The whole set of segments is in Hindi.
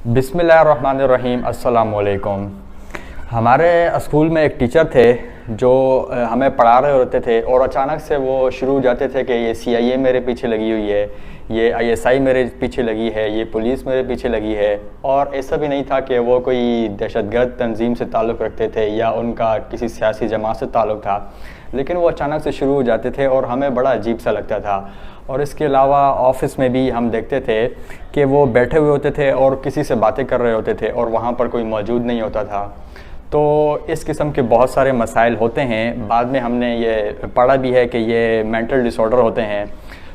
बिस्मिल्लाहिर्रहमानिर्रहीम। अस्सलाम वालेकुम। हमारे स्कूल में एक टीचर थे जो हमें पढ़ा रहे होते थे और अचानक से वो शुरू हो जाते थे कि ये CIA मेरे पीछे लगी हुई है, ये ISI मेरे पीछे लगी है, ये पुलिस मेरे पीछे लगी है। और ऐसा भी नहीं था कि वो कोई दहशतगर्द तंजीम से ताल्लुक़ रखते थे या उनका किसी सियासी जमात से ताल्लुक़ था, लेकिन वो अचानक से शुरू हो जाते थे और हमें बड़ा अजीब सा लगता था। और इसके अलावा ऑफ़िस में भी हम देखते थे कि वो बैठे हुए होते थे और किसी से बातें कर रहे होते थे और वहाँ पर कोई मौजूद नहीं होता था। तो इस किस्म के बहुत सारे मसाइल होते हैं। बाद में हमने ये पढ़ा भी है कि ये मेंटल डिसऑर्डर होते हैं।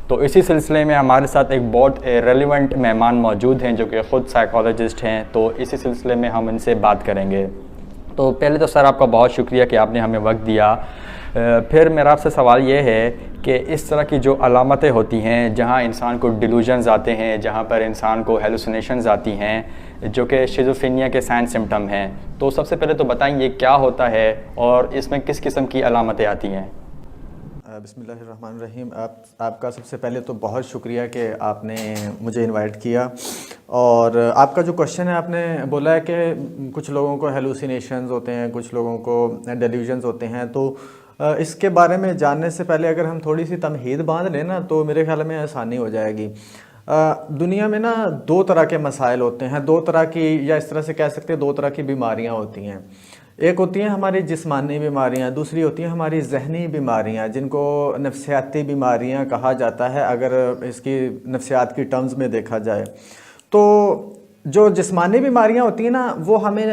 तो इसी सिलसिले में हमारे साथ एक बहुत रेलेवेंट मेहमान मौजूद हैं जो कि ख़ुद साइकोलॉजिस्ट हैं। तो इसी सिलसिले में हम इनसे बात करेंगे। तो पहले तो सर आपका बहुत शुक्रिया कि आपने हमें वक्त दिया। फिर मेरा आपसे सवाल ये है कि इस तरह की जो अलामतें होती हैं जहाँ इंसान को डिलूजन्स आते हैं, जहाँ पर इंसान को हेलुसिनेशंस आती हैं जो कि शिज़ोफ्रेनिया के साइन सिम्टम हैं, तो सबसे पहले तो बताएं ये क्या होता है और इसमें किस किस्म की अलामतें आती हैं। बिस्मिल्लाहिर्रहमानिर्रहीम। आपका सबसे पहले तो बहुत शुक्रिया कि आपने मुझे इनवाइट किया। और आपका जो क्वेश्चन है, आपने बोला है कि कुछ लोगों को हेलुसिनेशंस होते हैं, कुछ लोगों को डेल्यूजन्स होते हैं। तो इसके बारे में जानने से पहले अगर हम थोड़ी सी तमहीद बांध लें ना, तो मेरे ख्याल में आसानी हो जाएगी। दुनिया में ना दो तरह के मसाइल होते हैं, दो तरह की, या इस तरह से कह सकते हैं दो तरह की बीमारियां होती हैं। एक होती हैं हमारी जिस्मानी बीमारियां, दूसरी होती हैं हमारी जहनी बीमारियां, जिनको नफ्सियाती बीमारियां कहा जाता है अगर इसकी नफ्सियात की टर्म्स में देखा जाए। तो जो जिस्मानी बीमारियां होती हैं ना, वो हमें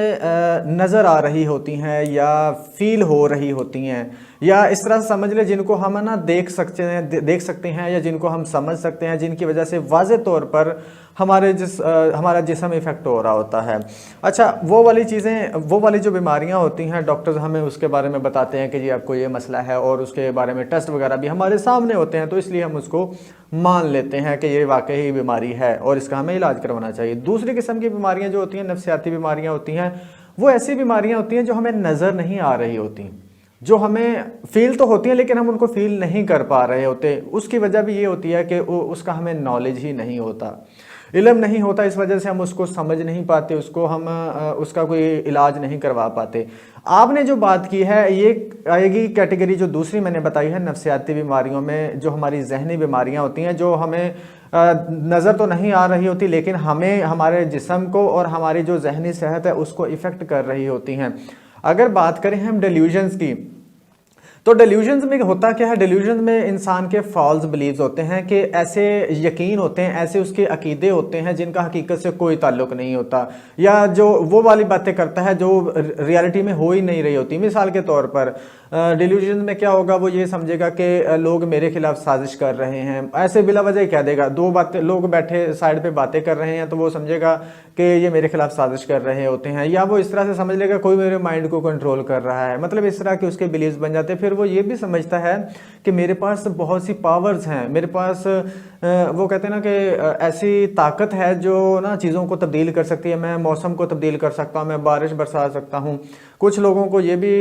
नज़र आ रही होती हैं या फील हो रही होती हैं, या इस तरह से समझ लें जिनको हम ना देख सकते हैं या जिनको हम समझ सकते हैं, जिनकी वजह से वाज़े तौर पर हमारा जिस्म इफ़ेक्ट हो रहा होता है। अच्छा, वो वाली जो बीमारियां होती हैं, डॉक्टर्स हमें उसके बारे में बताते हैं कि जी आपको ये मसला है, और उसके बारे में टेस्ट वगैरह भी हमारे सामने होते हैं, तो इसलिए हम उसको मान लेते हैं कि ये वाकई ही बीमारी है और इसका हमें इलाज करवाना चाहिए। दूसरी किस्म की बीमारियां जो होती हैं, नफ्सियाती बीमारियां होती हैं, वो ऐसी बीमारियां होती हैं जो हमें नज़र नहीं आ रही होती, जो हमें फील तो होती हैं लेकिन हम उनको फील नहीं कर पा रहे होते। उसकी वजह भी ये होती है कि उसका हमें नॉलेज ही नहीं होता, इल्म नहीं होता, इस वजह से हम उसको समझ नहीं पाते, उसका कोई इलाज नहीं करवा पाते। आपने जो बात की है ये आएगी कैटेगरी जो दूसरी मैंने बताई है नफ्सियाती बीमारियों में, जो हमारी जहनी बीमारियां होती हैं, जो हमें नज़र तो नहीं आ रही होती लेकिन हमें हमारे जिस्म को और हमारी जो जहनी सेहत है उसको इफ़ेक्ट कर रही होती हैं। अगर बात करें हम डेल्यूजन्स की, तो डेल्यूजन्स में होता क्या है, डेल्यूजन्स में इंसान के फॉल्स बिलीव्स होते हैं कि ऐसे यकीन होते हैं, ऐसे उसके अकीदे होते हैं जिनका हकीकत से कोई ताल्लुक नहीं होता, या जो वो वाली बातें करता है जो रियलिटी में हो ही नहीं रही होती। मिसाल के तौर पर डेल्यूजन में क्या होगा, वो ये समझेगा कि लोग मेरे खिलाफ साजिश कर रहे हैं, ऐसे बिला वजह ही कह देगा। दो बातें, लोग बैठे साइड पे बातें कर रहे हैं तो वो समझेगा कि ये मेरे खिलाफ साजिश कर रहे होते हैं, या वो इस तरह से समझ लेगा कोई मेरे माइंड को कंट्रोल कर रहा है। मतलब इस तरह के उसके बिलीव्स बन जाते हैं। फिर वो ये भी समझता है कि मेरे पास बहुत सी पावर्स हैं, मेरे पास वो कहते हैं ना कि ऐसी ताकत है जो ना चीज़ों को तब्दील कर सकती है, मैं मौसम को तब्दील कर सकता हूँ, मैं बारिश बरसा सकता हूँ। कुछ लोगों को ये भी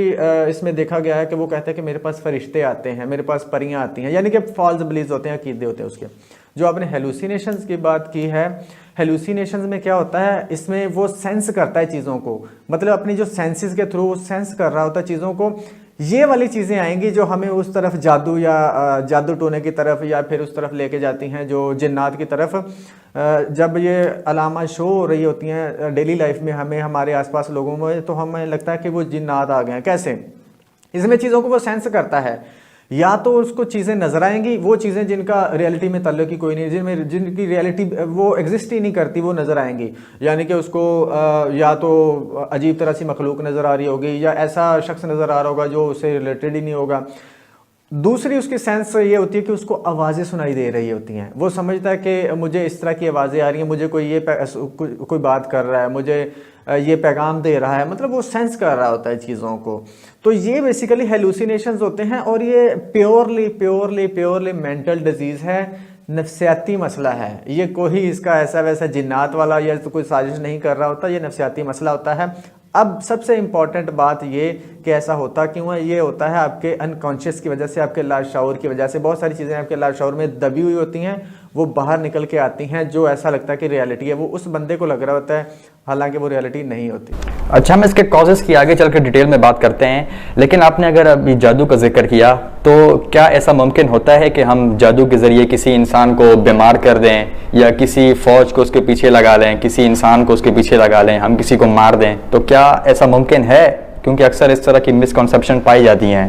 इसमें देखा गया है कि वो कहते हैं कि मेरे पास फरिश्ते आते हैं, मेरे पास परियां आती हैं, यानी कि फॉल्स बिलीव्स होते हैं, अकीदे होते हैं उसके। जो आपने हेलुसिनेशंस की बात की है, हेलुसिनेशंस में क्या होता है, इसमें वो सेंस करता है चीज़ों को, मतलब अपनी जो सेंसेस के थ्रू सेंस कर रहा होता है चीज़ों को। ये वाली चीज़ें आएंगी जो हमें उस तरफ जादू या जादू टोने की तरफ या फिर उस तरफ लेके जाती हैं, जो जिन्नात की तरफ। जब ये अलामत शो हो रही होती हैं डेली लाइफ में हमें, हमारे आसपास लोगों में, तो हमें लगता है कि वो जिन्नात आ गए हैं। कैसे? इसमें चीज़ों को वो सेंस करता है, या तो उसको चीज़ें नजर आएंगी, वो चीज़ें जिनका रियलिटी में ताल्लुक ही कोई नहीं, जिनकी रियलिटी वो एग्जिस्ट ही नहीं करती, वो नज़र आएंगी। यानी कि उसको या तो अजीब तरह से मखलूक नज़र आ रही होगी, या ऐसा शख्स नज़र आ रहा होगा जो उससे रिलेटेड ही नहीं होगा। दूसरी उसकी सेंस ये होती है कि उसको आवाज़ें सुनाई दे रही होती हैं, वो समझता है कि मुझे इस तरह की आवाज़ें आ रही हैं, मुझे कोई बात कर रहा है, मुझे ये पैगाम दे रहा है, मतलब वो सेंस कर रहा होता है चीज़ों को। तो ये बेसिकली हेलुसिनेशंस होते हैं, और ये प्योरली मेंटल डिजीज़ है, नफ्सियाती मसला है। ये कोई इसका ऐसा वैसा जिन्नात वाला या तो कोई साजिश नहीं कर रहा होता, ये नफ्सियाती मसला होता है। अब सबसे इम्पॉर्टेंट बात ये कि ऐसा होता क्यों है, ये होता है आपके अनकॉन्शियस की वजह से, आपके लाशऊर की वजह से। बहुत सारी चीज़ें आपके लाशऊर में दबी हुई होती हैं, वो बाहर निकल के आती हैं, जो ऐसा लगता है कि रियलिटी है, वो उस बंदे को लग रहा होता है, हालांकि वो रियलिटी नहीं होती। अच्छा, हम इसके कॉजेज़ की आगे चल कर डिटेल में बात करते हैं, लेकिन आपने अगर अभी जादू का जिक्र किया, तो क्या ऐसा मुमकिन होता है कि हम जादू के ज़रिए किसी इंसान को बीमार कर दें, या किसी फ़ौज को उसके पीछे लगा लें, किसी इंसान को उसके पीछे लगा लें, हम किसी को मार दें? तो क्या ऐसा मुमकिन है? क्योंकि अक्सर इस तरह की मिसकॉन्सेप्शन पाई जाती हैं।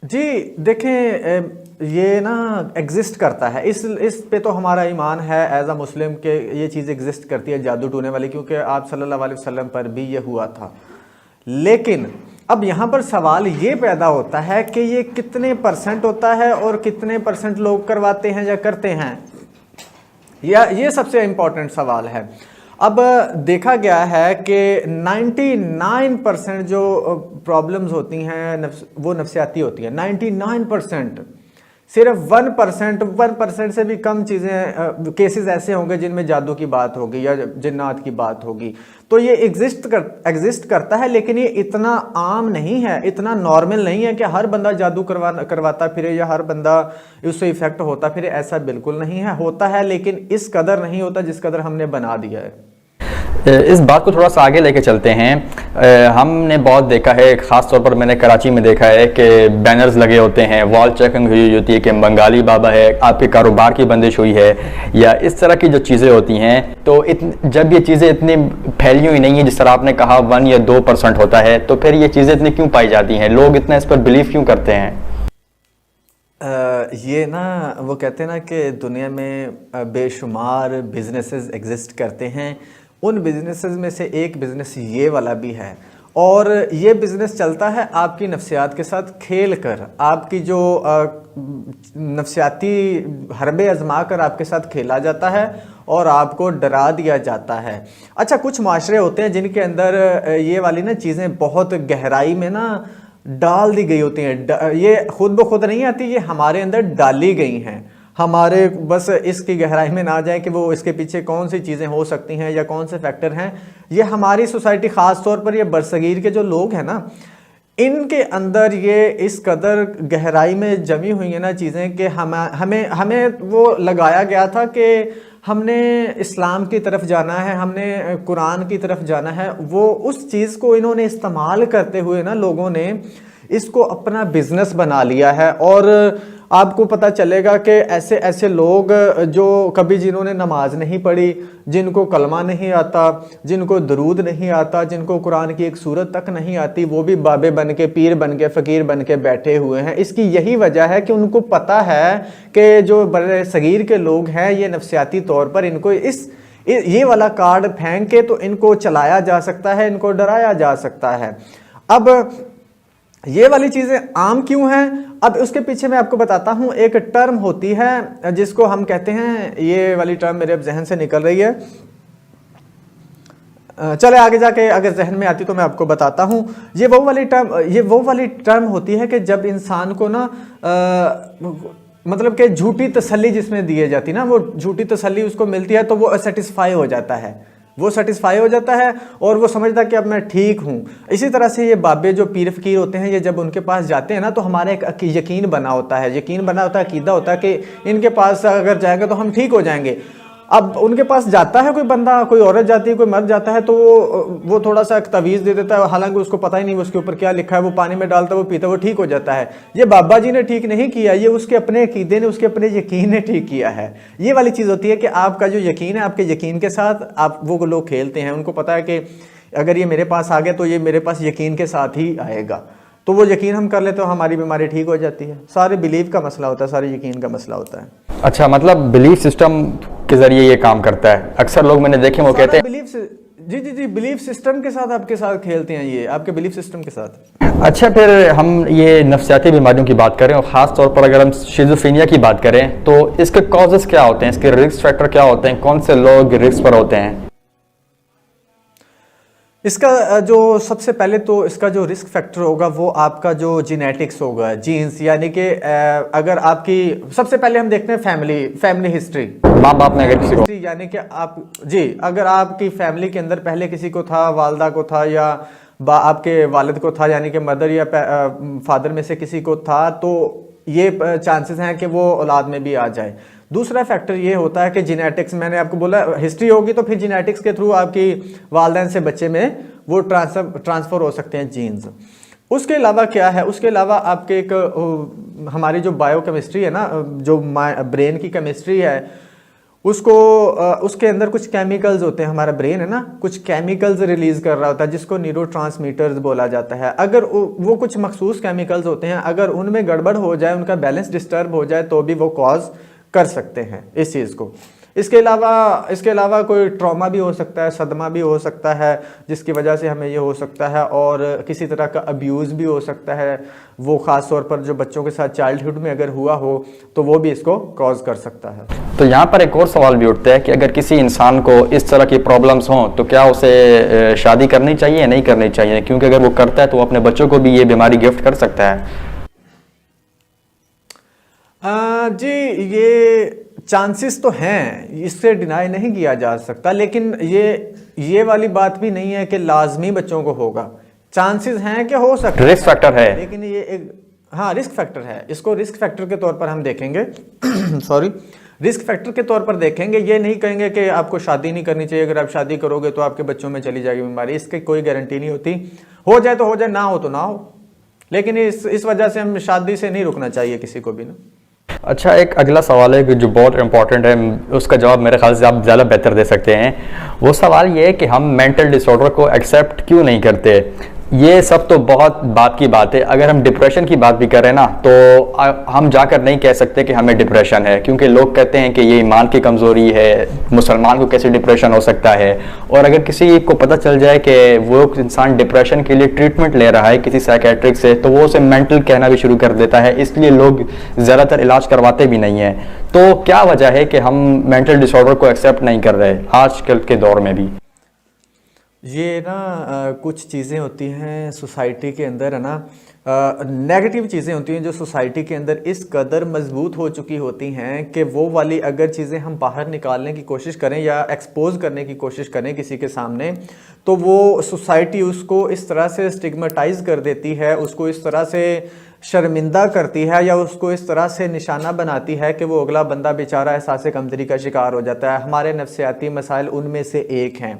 जी देखें, ये ना एग्जिस्ट करता है, इस पे तो हमारा ईमान है एज अ मुस्लिम के ये चीज़ एग्जिस्ट करती है जादू टूने वाली, क्योंकि आप सल्लल्लाहु अलैहि वसल्लम पर भी ये हुआ था। लेकिन अब यहाँ पर सवाल ये पैदा होता है कि ये कितने परसेंट होता है और कितने परसेंट लोग करवाते हैं या करते हैं, या ये सबसे इम्पोर्टेंट सवाल है। अब देखा गया है कि 99% जो प्रॉब्लम्स होती हैं वो नफ्सियाती होती हैं, 99%। सिर्फ 1% से भी कम चीज़ें केसेस ऐसे होंगे जिनमें जादू की बात होगी या जिन्नात की बात होगी। तो ये एग्जिस्ट करता है, लेकिन ये इतना आम नहीं है, इतना नॉर्मल नहीं है कि हर बंदा जादू करवाता फिरे या हर बंदा उससे इफेक्ट होता फिरे। ऐसा बिल्कुल नहीं है, होता है लेकिन इस कदर नहीं होता जिस कदर हमने बना दिया है। इस बात को थोड़ा सा आगे लेके चलते हैं। हमने बहुत देखा है, ख़ास तौर पर मैंने कराची में देखा है कि बैनर्स लगे होते हैं, वॉल चेकिंग हुई होती है कि बंगाली बाबा है, आपके कारोबार की बंदिश हुई है, या इस तरह की जो चीज़ें होती हैं। तो जब ये चीज़ें इतनी फैली हुई नहीं है, जिस तरह आपने कहा 1 या 2% होता है, तो फिर ये चीज़ें इतनी क्यों पाई जाती हैं? लोग इतना इस पर बिलीव क्यों करते हैं? ये ना वो कहते हैं ना कि दुनिया में बेशुमार बिजनेसेस एग्जिस्ट करते हैं, उन बिजनेसेस में से एक बिज़नेस ये वाला भी है। और ये बिज़नेस चलता है आपकी नफ्सियात के साथ खेल कर, आपकी जो नफ्सियाती हरबे आजमा कर आपके साथ खेला जाता है और आपको डरा दिया जाता है। अच्छा, कुछ माशरे होते हैं जिनके अंदर ये वाली ना चीज़ें बहुत गहराई में ना डाल दी गई होती हैं। ये खुद ब खुद नहीं आती, ये हमारे अंदर डाली गई हैं। हमारे बस इसकी गहराई में ना जाए कि वो इसके पीछे कौन सी चीज़ें हो सकती हैं या कौन से फैक्टर हैं। ये हमारी सोसाइटी, ख़ास तौर पर ये बरसगीर के जो लोग हैं ना, इनके अंदर ये इस कदर गहराई में जमी हुई है ना चीज़ें कि हमें वो लगाया गया था कि हमने इस्लाम की तरफ जाना है, हमने कुरान की तरफ जाना है। वो उस चीज़ को इन्होंने इस्तेमाल करते हुए ना लोगों ने इसको अपना बिजनेस बना लिया है। और आपको पता चलेगा कि ऐसे ऐसे लोग जो कभी जिन्होंने नमाज नहीं पढ़ी, जिनको कलमा नहीं आता, जिनको दरूद नहीं आता, जिनको कुरान की एक सूरत तक नहीं आती, वो भी बाबे बन के, पीर बन के, फ़कीर बन के बैठे हुए हैं। इसकी यही वजह है कि उनको पता है कि जो बड़े सगीर के लोग हैं ये नफ्सियाती तौर पर इनको ये वाला कार्ड फेंक के तो इनको चलाया जा सकता है, इनको डराया जा सकता है। अब ये वाली चीज़ें आम क्यों हैं, अब उसके पीछे मैं आपको बताता हूँ। एक टर्म होती है जिसको हम कहते हैं, ये वाली टर्म मेरे अब जहन से निकल रही है, चले आगे जाके अगर जहन में आती तो मैं आपको बताता हूँ। ये वो वाली टर्म होती है कि जब इंसान को ना मतलब कि झूठी तसल्ली जिसमें दी जाती ना, वो झूठी तसल्ली उसको मिलती है तो वो सेटिस्फाई हो जाता है, वो सेटिस्फाई हो जाता है और वो समझता है कि अब मैं ठीक हूँ। इसी तरह से ये बाबे जो पीर फकीर होते हैं, ये जब उनके पास जाते हैं ना तो हमारा एक यकीन बना होता है, अकीदा होता है कि इनके पास अगर जाएंगे तो हम ठीक हो जाएंगे। अब उनके पास जाता है कोई बंदा, कोई औरत जाती है, कोई मर्द जाता है, तो वो थोड़ा सा तवीज़ दे देता है, हालांकि उसको पता ही नहीं उसके ऊपर क्या लिखा है। वो पानी में डालता है, वो पीता है, वो ठीक हो जाता है। ये बाबा जी ने ठीक नहीं किया, ये उसके अपने अकीदे ने, उसके अपने यकीन ने ठीक किया है। ये वाली चीज़ होती है कि आपका जो यकीन है, आपके यकीन के साथ आप वो लोग खेलते हैं। उनको पता है कि अगर ये मेरे पास आ गया तो ये मेरे पास यकीन के साथ ही आएगा, तो वो यकीन हम कर लेते तो हमारी बीमारी ठीक हो जाती है। सारे बिलीव का मसला होता है, सारे यकीन का मसला होता है। अच्छा, मतलब बिलीफ सिस्टम के जरिए ये काम करता है। अक्सर लोग मैंने देखे वो कहते हैं जी बिलीफ सिस्टम के साथ आपके साथ खेलते हैं, ये आपके बिलीफ सिस्टम के साथ। अच्छा, फिर हम ये नफ्सियाती बीमारियों की बात करें और ख़ास तौर पर अगर हम शिज़ोफ्रेनिया की बात करें तो इसके कॉजेज़ क्या होते हैं, इसके रिस्क फैक्टर क्या होते हैं, कौन से लोग रिस्क पर होते हैं? इसका जो सबसे पहले तो इसका जो रिस्क फैक्टर होगा वो आपका जो जीनेटिक्स होगा, जीन्स, यानी कि अगर आपकी, सबसे पहले हम देखते हैं फैमिली हिस्ट्री, माँ बाप ने अगर किसी को, यानी कि आप जी अगर आपकी फैमिली के अंदर पहले किसी को था, वालदा को था या आपके वालिद को था, यानी कि मदर या फादर में से किसी को था, तो ये चांसेस हैं कि वो औलाद में भी आ जाए। दूसरा फैक्टर ये होता है कि जेनेटिक्स, मैंने आपको बोला हिस्ट्री होगी तो फिर जेनेटिक्स के थ्रू आपकी वालदैन से बच्चे में वो ट्रांसफ़र हो सकते हैं जीन्स। उसके अलावा क्या है, उसके अलावा आपके एक हमारी जो बायोकेमिस्ट्री है ना, जो ब्रेन की केमिस्ट्री है, उसको उसके अंदर कुछ केमिकल्स होते हैं, हमारा ब्रेन है ना कुछ केमिकल्स रिलीज कर रहा होता है जिसको न्यूरोट्रांसमीटर्स बोला जाता है। अगर वो कुछ मखसूस केमिकल्स होते हैं, अगर उनमें गड़बड़ हो जाए, उनका बैलेंस डिस्टर्ब हो जाए तो भी वो कॉज कर सकते हैं इस चीज़ को। इसके अलावा कोई ट्रॉमा भी हो सकता है, सदमा भी हो सकता है जिसकी वजह से हमें ये हो सकता है, और किसी तरह का अब्यूज़ भी हो सकता है, वो ख़ास तौर पर जो बच्चों के साथ चाइल्डहुड में अगर हुआ हो तो वो भी इसको कॉज कर सकता है। तो यहाँ पर एक और सवाल भी उठता है कि अगर किसी इंसान को इस तरह की प्रॉब्लम्स हों तो क्या उसे शादी करनी चाहिए या नहीं करनी चाहिए, क्योंकि अगर वो करता है तो वो अपने बच्चों को भी ये बीमारी गिफ्ट कर सकता है। जी, ये चांसेस तो हैं, इससे डिनाई नहीं किया जा सकता, लेकिन ये वाली बात भी नहीं है कि लाजमी बच्चों को होगा। चांसेस हैं कि हो सकता है, रिस्क फैक्टर है, लेकिन ये एक हाँ रिस्क फैक्टर है। इसको रिस्क फैक्टर के तौर पर हम देखेंगे सॉरी, रिस्क फैक्टर के तौर पर देखेंगे। ये नहीं कहेंगे कि आपको शादी नहीं करनी चाहिए, अगर आप शादी करोगे तो आपके बच्चों में चली जाएगी बीमारी, इसकी कोई गारंटी नहीं होती। हो जाए तो हो जाए, ना हो तो ना हो, लेकिन इस वजह से हम शादी से नहीं रुकना चाहिए किसी को भी ना। अच्छा, एक अगला सवाल है कि जो बहुत इंपॉर्टेंट है, उसका जवाब मेरे ख्याल से आप ज़्यादा बेहतर दे सकते हैं। वो सवाल ये है कि हम मेंटल डिसऑर्डर को एक्सेप्ट क्यों नहीं करते। ये सब तो बहुत बात की बात है, अगर हम डिप्रेशन की बात भी करें ना तो हम जाकर नहीं कह सकते कि हमें डिप्रेशन है, क्योंकि लोग कहते हैं कि ये ईमान की कमज़ोरी है, मुसलमान को कैसे डिप्रेशन हो सकता है। और अगर किसी को पता चल जाए कि वो इंसान डिप्रेशन के लिए ट्रीटमेंट ले रहा है किसी साइकेट्रिक से, तो वो उसे मेंटल कहना भी शुरू कर देता है, इसलिए लोग ज़्यादातर इलाज करवाते भी नहीं हैं। तो क्या वजह है कि हम मेंटल डिसऑर्डर को एक्सेप्ट नहीं कर रहे आजकल के दौर में भी। ये ना कुछ चीज़ें होती हैं सोसाइटी के अंदर है ना, नेगेटिव चीज़ें होती हैं जो सोसाइटी के अंदर इस कदर मजबूत हो चुकी होती हैं कि वो वाली अगर चीज़ें हम बाहर निकालने की कोशिश करें या एक्सपोज करने की कोशिश करें किसी के सामने, तो वो सोसाइटी उसको इस तरह से स्टिग्मेटाइज कर देती है, उसको इस तरह से शर्मिंदा करती है, या उसको इस तरह से निशाना बनाती है कि वो अगला बंदा बेचारा एहसास कमतरी का शिकार हो जाता है। हमारे नफ्सियाती मसाइल उनमें से एक हैं।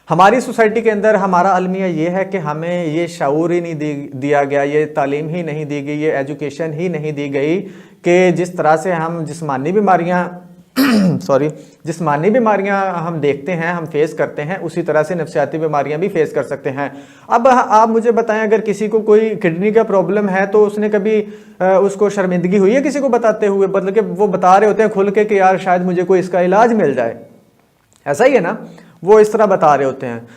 हमारी सोसाइटी के अंदर हमारा अलमिया ये है कि हमें ये शऊर ही नहीं दिया गया, ये तालीम ही नहीं दी गई, ये एजुकेशन ही नहीं दी गई कि जिस तरह से हम जिस्मानी बीमारियाँ जिस्मानी बीमारियाँ हम देखते हैं, हम फेस करते हैं, उसी तरह से नफ्सियाती बीमारियाँ भी फेस कर सकते हैं। अब आप मुझे बताएं, अगर किसी को कोई किडनी का प्रॉब्लम है तो उसने कभी उसको शर्मिंदगी हुई है किसी को बताते हुए, मतलब कि वो बता रहे होते हैं खुल के कि यार शायद मुझे कोई इसका इलाज मिल जाए, ऐसा ही है ना, वो इस तरह बता रहे होते हैं।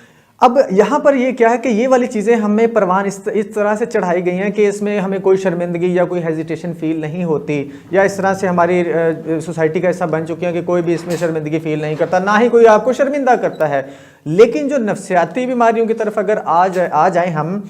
अब यहाँ पर ये क्या है कि ये वाली चीज़ें हमें परवान इस तरह से चढ़ाई गई हैं कि इसमें हमें कोई शर्मिंदगी या कोई हेजिटेशन फील नहीं होती, या इस तरह से हमारी सोसाइटी का हिस्सा बन चुकी है कि कोई भी इसमें शर्मिंदगी फील नहीं करता, ना ही कोई आपको शर्मिंदा करता है। लेकिन जो नफ्सियाती बीमारियों की तरफ अगर आ जाए हम,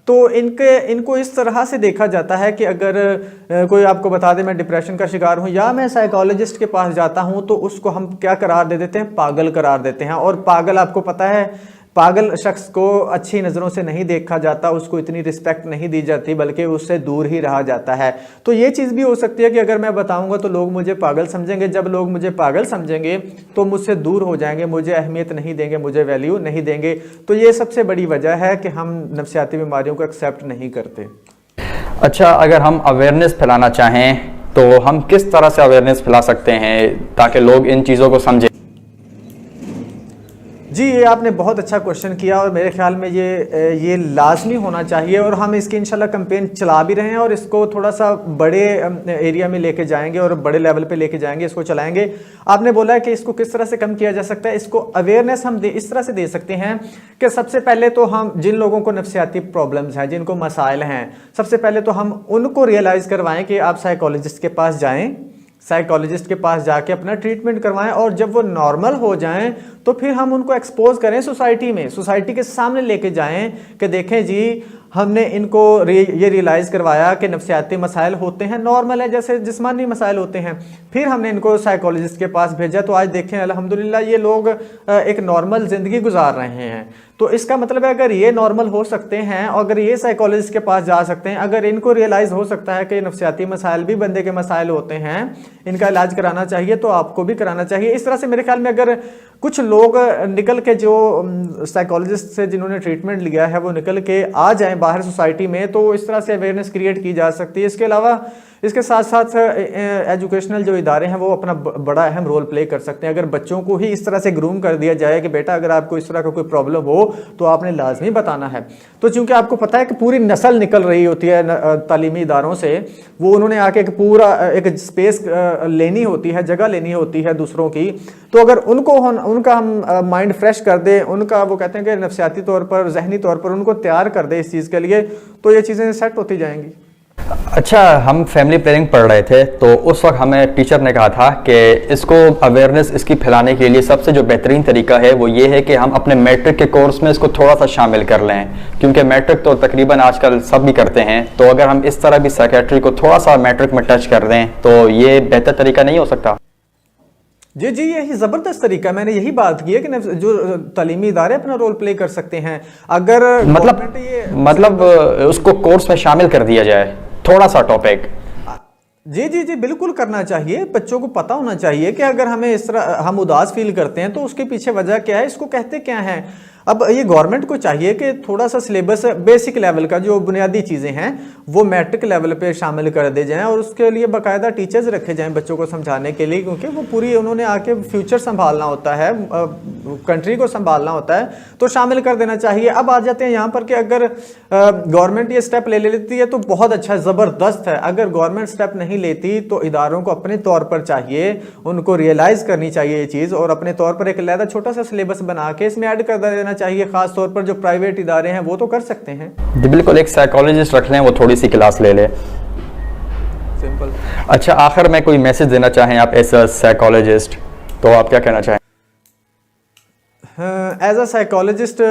तो इनको इस तरह से देखा जाता है कि अगर कोई आपको बता दे मैं डिप्रेशन का शिकार हूँ या मैं साइकोलॉजिस्ट के पास जाता हूँ, तो उसको हम क्या करार दे देते हैं, पागल करार देते हैं। और पागल, आपको पता है, पागल शख्स को अच्छी नज़रों से नहीं देखा जाता, उसको इतनी रिस्पेक्ट नहीं दी जाती, बल्कि उससे दूर ही रहा जाता है। तो ये चीज़ भी हो सकती है कि अगर मैं बताऊंगा तो लोग मुझे पागल समझेंगे, जब लोग मुझे पागल समझेंगे तो मुझसे दूर हो जाएंगे, मुझे अहमियत नहीं देंगे, मुझे वैल्यू नहीं देंगे। तो ये सबसे बड़ी वजह है कि हम नफ्सियाती बीमारियों को एक्सेप्ट नहीं करते। अच्छा, अगर हम अवेयरनेस फैलाना चाहें तो हम किस तरह से अवेयरनेस फैला सकते हैं ताकि लोग इन चीज़ों को समझें। जी, ये आपने बहुत अच्छा क्वेश्चन किया, और मेरे ख्याल में ये लाजमी होना चाहिए, और हम इसकी इंशाल्लाह कैंपेन चला भी रहे हैं, और इसको थोड़ा सा बड़े एरिया में लेके जाएंगे और बड़े लेवल पे लेके जाएंगे, इसको चलाएंगे। आपने बोला है कि इसको किस तरह से कम किया जा सकता है, इसको अवेयरनेस हम इस तरह से दे सकते हैं कि सबसे पहले तो हम जिन लोगों को नफ्सियाती प्रॉब्लम्स हैं, जिनको मसाइल हैं, सबसे पहले तो हम उनको रियलाइज़ करवाएं कि आप साइकोलॉजिस्ट के पास जाएँ, साइकोलॉजिस्ट के पास जाके अपना ट्रीटमेंट करवाएं, और जब वो नॉर्मल हो जाएं तो फिर हम उनको एक्सपोज करें सोसाइटी में, सोसाइटी के सामने लेके जाएं कि देखें जी, हमने इनको ये रियलाइज़ करवाया कि नफ्सियाती मसाइल होते हैं, नॉर्मल है जैसे जिस्मानी मसाइल होते हैं। फिर हमने इनको साइकोलॉजिस्ट के पास भेजा, तो आज देखें अल्हम्दुलिल्लाह ये लोग एक नॉर्मल ज़िंदगी गुजार रहे हैं। तो इसका मतलब है अगर ये नॉर्मल हो सकते हैं और अगर ये साइकोलॉजिस्ट के पास जा सकते हैं, अगर इनको रियलाइज़ हो सकता है कि नफ्सियाती मसाइल भी बंदे के मसाइल होते हैं, इनका इलाज कराना चाहिए, तो आपको भी कराना चाहिए। इस तरह से मेरे ख्याल में अगर कुछ लोग निकल के, जो साइकोलॉजिस्ट से जिन्होंने ट्रीटमेंट लिया है वो निकल के आ जाएं बाहर सोसाइटी में, तो इस तरह से अवेयरनेस क्रिएट की जा सकती है। इसके अलावा इसके साथ साथ एजुकेशनल जो इदारे हैं वो अपना बड़ा अहम रोल प्ले कर सकते हैं। अगर बच्चों को ही इस तरह से ग्रूम कर दिया जाए कि बेटा अगर आपको इस तरह का कोई प्रॉब्लम हो तो आपने लाजमी बताना है, तो चूंकि आपको पता है कि पूरी नस्ल निकल रही होती है तालीमी इदारों से, वो उन्होंने आके एक पूरा एक स्पेस लेनी होती है, जगह लेनी होती है दूसरों की, तो अगर उनका हम माइंड फ्रेश कर दें, उनका वो कहते हैं कि नफ्सियाती तौर पर, जहनी तौर पर उनको तैयार कर दे इस चीज़ के लिए, तो ये चीज़ें सेट होती जाएंगी। अच्छा, हम फैमिली प्लानिंग पढ़ रहे थे तो उस वक्त हमें टीचर ने कहा था कि इसको अवेयरनेस इसकी फैलाने के लिए सबसे जो बेहतरीन तरीका है वो ये है कि हम अपने मैट्रिक के कोर्स में इसको थोड़ा सा शामिल कर लें, क्योंकि मैट्रिक तो तकरीबन आजकल सब भी करते हैं, तो अगर हम इस तरह भी साइकेट्री को थोड़ा सा मैट्रिक में टच कर दें तो ये बेहतर तरीका नहीं हो सकता? जी जी, यही ज़बरदस्त तरीका है। मैंने यही बात की है कि जो तालीमी इदारे अपना रोल प्ले कर सकते हैं, अगर मतलब उसको कोर्स में शामिल कर दिया जाए थोड़ा सा टॉपिक। जी जी जी, बिल्कुल करना चाहिए। बच्चों को पता होना चाहिए कि अगर हमें इस तरह हम उदास फील करते हैं तो उसके पीछे वजह क्या है, इसको कहते क्या है। अब ये गवर्नमेंट को चाहिए कि थोड़ा सा सिलेबस बेसिक लेवल का जो बुनियादी चीज़ें हैं वो मैट्रिक लेवल पे शामिल कर दे जाएं और उसके लिए बाकायदा टीचर्स रखे जाएं बच्चों को समझाने के लिए, क्योंकि वो पूरी उन्होंने आके फ्यूचर संभालना होता है, कंट्री को संभालना होता है, तो शामिल कर देना चाहिए। अब आ जाते हैं यहाँ पर कि अगर गवर्नमेंट ये स्टेप ले लेती है तो बहुत अच्छा, ज़बरदस्त है। अगर गवर्नमेंट स्टेप नहीं लेती तो इदारों को अपने तौर पर चाहिए, उनको रियलाइज़ करनी चाहिए ये चीज़, और अपने तौर पर एक अलग छोटा सा सिलेबस बना के इसमें ऐड कर देना चाहिए। खास तौर पर जो प्राइवेट इदारे हैं वो तो कर सकते हैं। जी बिल्कुल, एक साइकोलॉजिस्ट रख लें, वो थोड़ी सी क्लास ले ले, सिंपल। अच्छा, आखिर में कोई मैसेज देना चाहें आप एज अ साइकोलॉजिस्ट, तो आप क्या कहना चाहें? एज अ साइकोलॉजिस्ट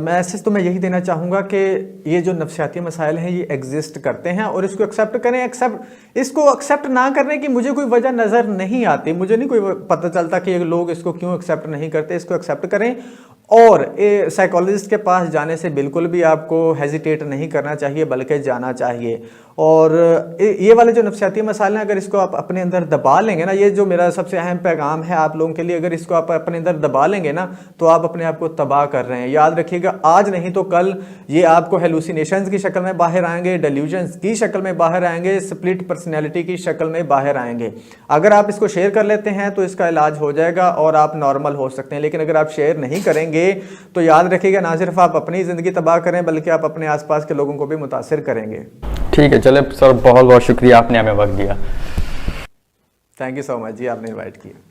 मैसेज तो मैं यही देना चाहूँगा कि ये जो नफ्सियाती मसाइल हैं ये एग्जिस्ट करते हैं और इसको एक्सेप्ट करें। इसको एक्सेप्ट ना करने की मुझे कोई वजह नज़र नहीं आती, मुझे नहीं कोई पता चलता कि ये लोग इसको क्यों एक्सेप्ट नहीं करते। इसको एक्सेप्ट करें और साइकोलॉजिस्ट के पास जाने से बिल्कुल भी आपको हेजिटेट नहीं करना चाहिए, बल्कि जाना चाहिए। और ये वाले जो नफ्सियाती मसाइल हैं, अगर इसको आप अपने अंदर दबा लेंगे ना, ये जो मेरा सबसे अहम पैगाम है आप लोगों के लिए, अगर इसको आप अपने अंदर दबा लेंगे ना तो आप अपने आप को तबाह कर रहे हैं। याद रखिएगा, आज नहीं तो कल ये आपको हेलुसिनेशंस की शक्ल में बाहर आएंगे, डेल्यूजन्स की शक्ल में बाहर आएंगे, स्प्लिट पर्सनैलिटी की शक्ल में बाहर आएंगे। अगर आप इसको शेयर कर लेते हैं तो इसका इलाज हो जाएगा और आप नॉर्मल हो सकते हैं, लेकिन अगर आप शेयर नहीं करेंगे तो याद रखिएगा, ना सिर्फ आप अपनी ज़िंदगी तबाह करें बल्कि आप अपने आसपास के लोगों को भी मुतासिर करेंगे। ठीक है, चले सर, बहुत बहुत शुक्रिया, आपने हमें वक्त दिया। थैंक यू सो मच जी, आपने इनवाइट किया।